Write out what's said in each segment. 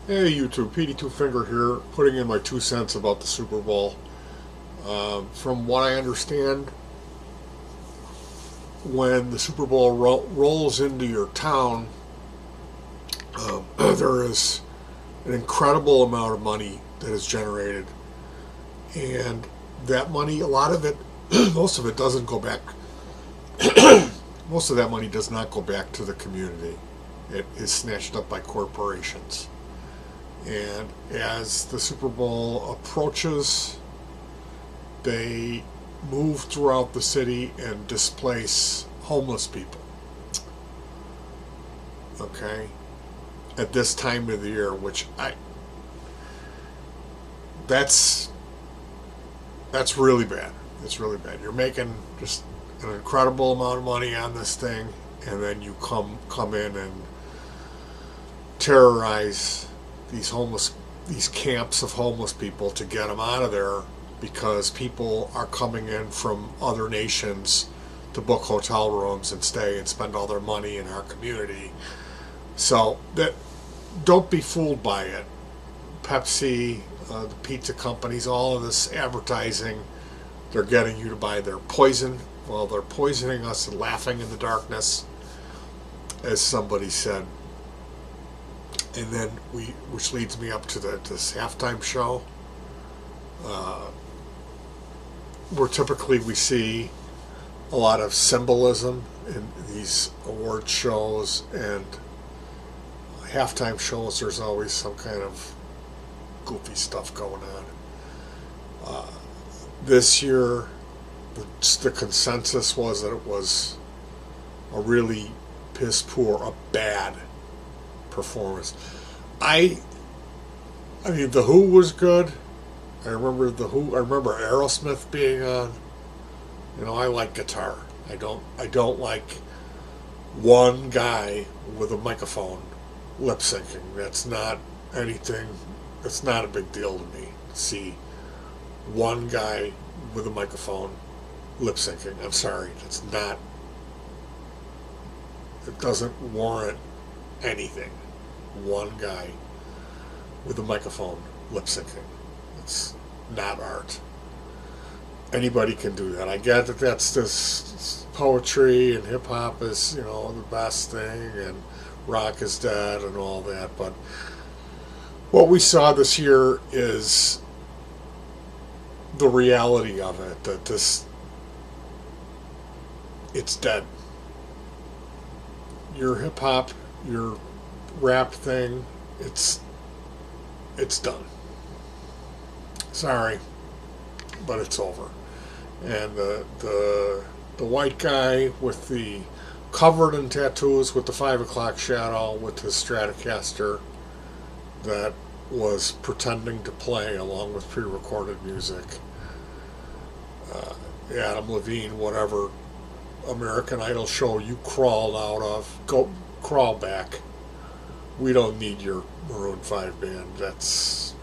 Hey YouTube, petey twofinger here, putting in my 2 cents about the Super Bowl. From what I understand, when the Super Bowl rolls into your town, there is an incredible amount of money that is generated, and that money, a lot of it, most of it doesn't go back. Most of that money does not go back to the community. It is snatched up by corporations. And as the Super Bowl approaches, they move throughout the city and displace homeless people. Okay? At this time of the year, which that's that's really bad. It's really bad. You're making just an incredible amount of money on this thing, and then you come in and terrorize these camps of homeless people to get them out of there because people are coming in from other nations to book hotel rooms and stay and spend all their money in our community. So that, don't be fooled by it. Pepsi, the pizza companies, all of this advertising, they're getting you to buy their poison. Well, they're poisoning us and laughing in the darkness, as somebody said. And then which leads me up to this halftime show, uh, where typically we see a lot of symbolism in these award shows and halftime shows. There's always some kind of goofy stuff going on. Uh, this year, the consensus was that it was a really piss poor, a bad performance. I I mean, the Who was good. I remember the Who. I remember Aerosmith being on. You know, I like guitar. I don't like one guy with a microphone lip syncing. That's not anything. It's not a big deal to me to see one guy with a microphone lip syncing. I'm sorry, it's not. It doesn't warrant anything. One guy with a microphone lip syncing. It's not art. Anybody can do that. I get that that's this poetry and hip hop is, the best thing and rock is dead and all that, but what we saw this year is the reality of it, that it's dead. Your hip hop, your rap thing, it's done. Sorry, but it's over. And the white guy with the covered in tattoos with the 5 o'clock shadow with his Stratocaster that was pretending to play along with pre-recorded music. Uh, Adam Levine, whatever American Idol show you crawled out of, go crawl back. We don't need your Maroon 5 band. It's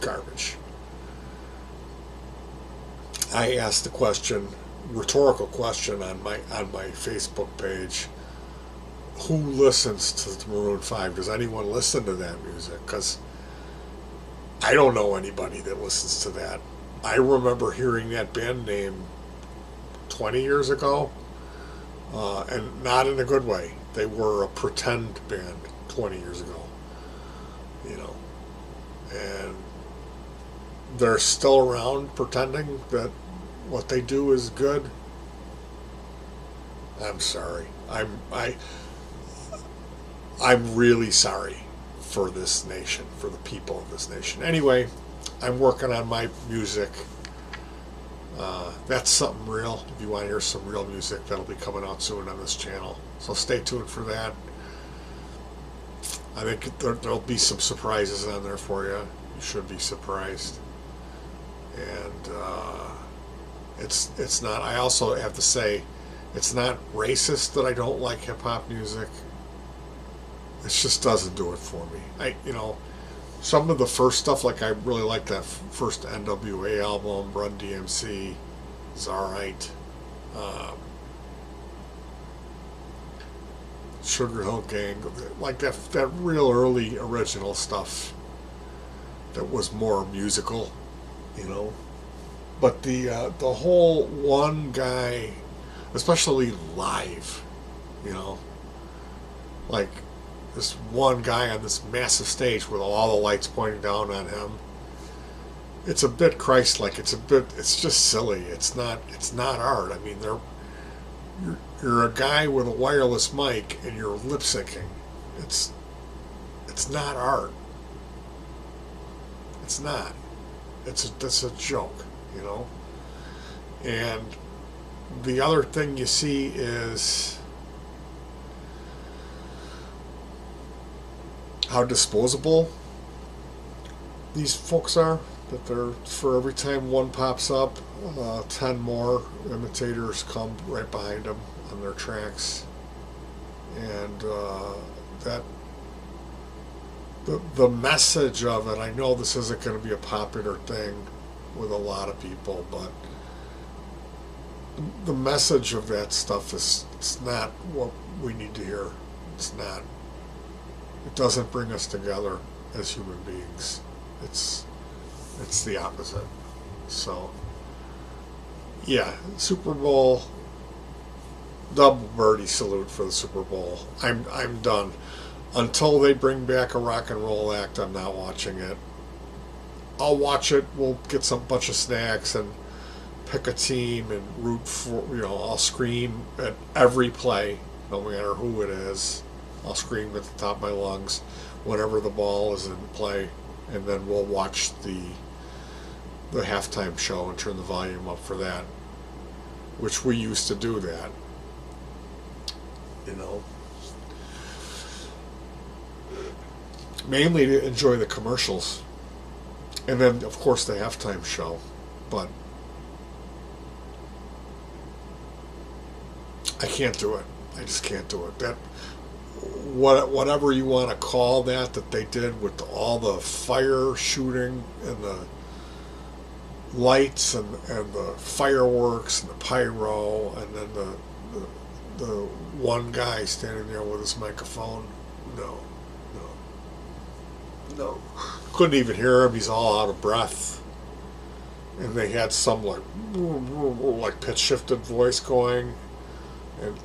garbage. I asked the question, rhetorical question on my Facebook page. Who listens to the Maroon 5? Does anyone listen to that music? Because I don't know anybody that listens to that. I remember hearing that band name 20 years ago, and not in a good way. They were a pretend band 20 years ago, you know, and they're still around pretending that what they do is good. I'm sorry. I'm really sorry for this nation, for the people of this nation. Anyway, I'm working on my music. That's something real. If you want to hear some real music, that'll be coming out soon on this channel. So stay tuned for that. I think there'll be some surprises on there for you. You should be surprised. And it's not. I also have to say, it's not racist that I don't like hip hop music. It just doesn't do it for me. Some of the first stuff, like I really like that first NWA album, Run DMC, is all right. Um, Sugar Hill Gang, like that real early original stuff that was more musical, you know. But the whole one guy, especially live, you know, like this one guy on this massive stage with all the lights pointing down on him. It's a bit Christ-like. It's just silly. It's not art. I mean, you're a guy with a wireless mic and you're lip syncing. It's not art. It's not. That's a joke, you know. And the other thing you see is how disposable these folks are. That they're, for every time one pops up, 10 more imitators come right behind them on their tracks. And that the message of it, I know this isn't going to be a popular thing with a lot of people, but the message of that stuff it's not what we need to hear. It's not. It doesn't bring us together as human beings. It's the opposite. So, yeah, Super Bowl, double birdie salute for the Super Bowl. I'm done. Until they bring back a rock and roll act, I'm not watching it. I'll watch it. We'll get some bunch of snacks and pick a team and root for. I'll scream at every play, no matter who it is. I'll scream at the top of my lungs whenever the ball is in play, and then we'll watch the halftime show and turn the volume up for that, which we used to do that, mainly to enjoy the commercials, and then of course the halftime show. But I can't do it. I just can't do it. That whatever you want to call that they did with all the fire shooting and the lights and the fireworks and the pyro, and then the one guy standing there with his microphone. No. Couldn't even hear him. He's all out of breath. And they had some like pitch shifted voice going, and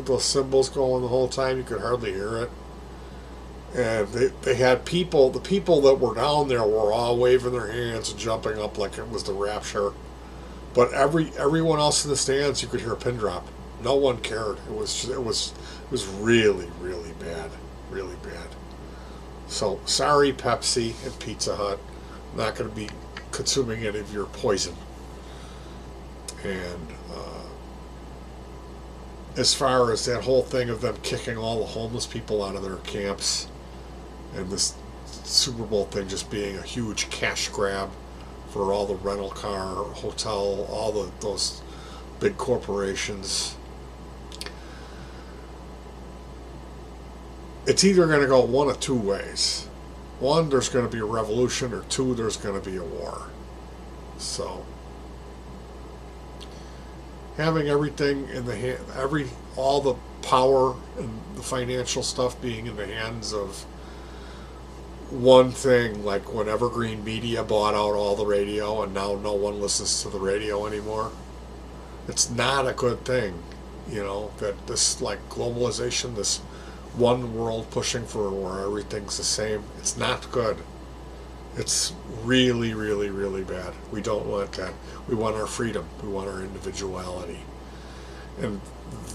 those cymbals going the whole time. You could hardly hear it. And they had people, the people that were down there were all waving their hands and jumping up like it was the rapture. But everyone else in the stands, you could hear a pin drop. No one cared. It was really, really bad. Really bad. So, sorry, Pepsi and Pizza Hut. I'm not going to be consuming any of your poison. And as far as that whole thing of them kicking all the homeless people out of their camps, and this Super Bowl thing just being a huge cash grab for all the rental car, hotel, all those big corporations. It's either going to go one of two ways. One, there's going to be a revolution, or two, there's going to be a war. So, having everything in the hand, all the power and the financial stuff being in the hands of one thing, like when Evergreen Media bought out all the radio and now no one listens to the radio anymore. It's not a good thing, that this like globalization, this one world pushing for where everything's the same. It's not good. It's really, really, really bad. We don't want that. We want our freedom. We want our individuality. And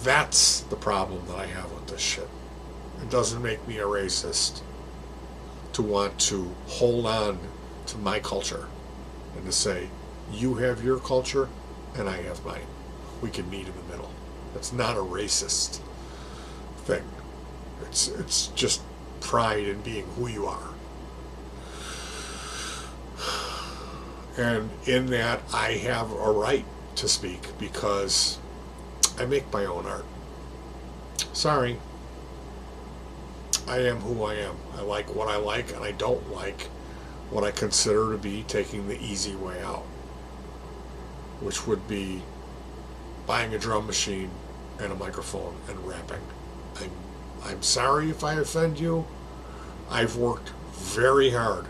that's the problem that I have with this shit. It doesn't make me a racist to want to hold on to my culture and to say, you have your culture and I have mine. We can meet in the middle. It's not a racist thing. It's just pride in being who you are. And in that, I have a right to speak because I make my own art. Sorry. I am who I am. I like what I like, and I don't like what I consider to be taking the easy way out, which would be buying a drum machine and a microphone and rapping. I'm sorry if I offend you. I've worked very hard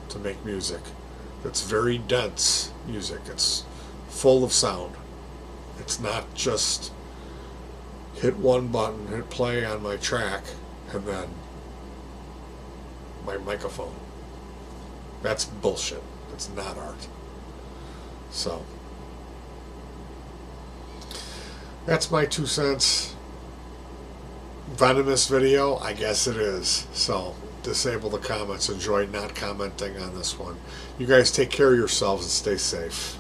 to make music. It's very dense music. It's full of sound. It's not just hit one button, hit play on my track, and then my microphone. That's bullshit. It's not art. So, that's my 2 cents. Venomous video? I guess it is. So, disable the comments. Enjoy not commenting on this one. You guys take care of yourselves and stay safe.